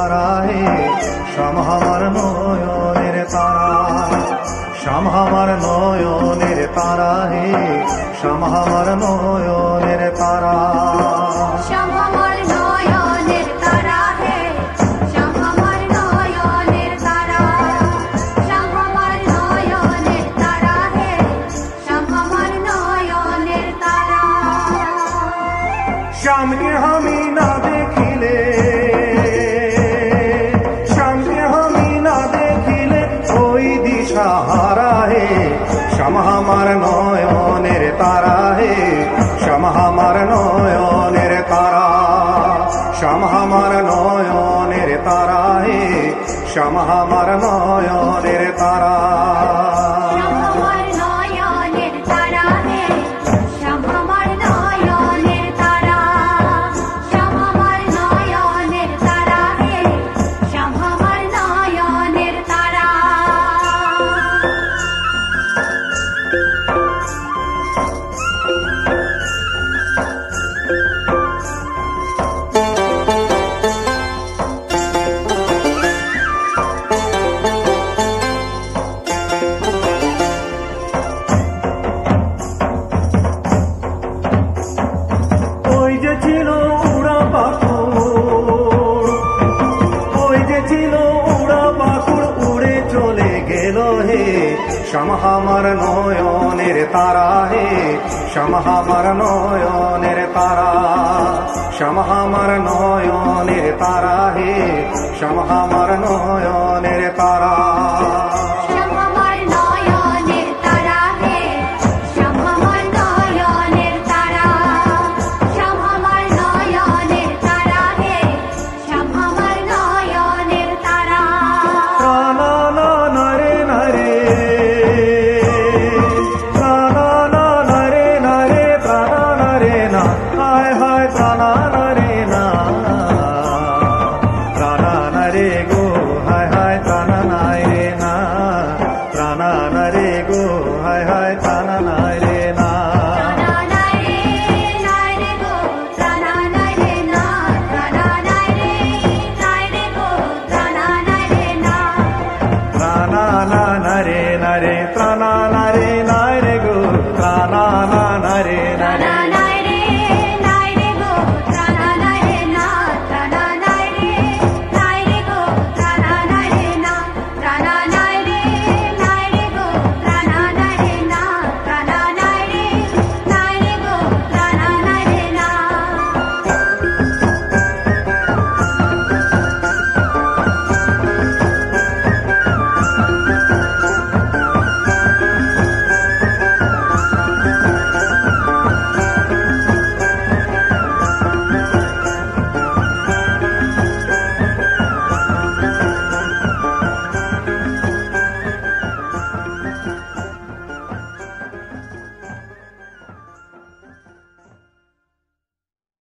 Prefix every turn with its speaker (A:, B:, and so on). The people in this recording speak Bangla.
A: তারা হে শ্যাম আমার নয়নের তারা, শ্যাম আমার নয়নের তারা হে শ্যাম আমার নয়নের তারা।
B: শ্যাম আমার নয়নের তারা হে শ্যাম আমার নয়নের তারা, শ্যাম আমার নয়নের তারা হে শ্যাম আমার নয়নের তারা।
A: শ্যামকে আমি না দেখিলে, শ্যামকে আমি না দেখিলে ওই দিশা হারা হে শ্যাম আমার নয়নের তারা হে শ্যাম আমার নয়নের তারা, শ্যাম আমার নয়নের তারা হে শ্যাম আমার নয়নের তারা।
B: শ্যাম আমার নয়নের তারা হে শ্যাম আমার নয়নের তারা, শ্যাম আমার নয়নের তারা হে শ্যাম আমার নয়নের তারা।
A: ওই যে ছিল উড়া পাখুড়, ওই যে ছিল উড়া পাখুড় উড়ে চলে গেল হে শ্যাম আমার নয়নের তারা হে শ্যাম আমার নয়নের তারা, শ্যাম আমার নয়নের তারা হে শ্যাম আমার নয়নের তারা।
B: শ্যাম আমার নয়নের তারা হে শ্যাম আমার নয়নের তারা, শ্যাম আমার নয়নের তারা হে শ্যাম আমার নয়নের তারা।
A: না না না রে না রে, না না না রে না রে, প্রাণা না রে না, হায় হায় প্রাণা না রে না, প্রাণা না রে।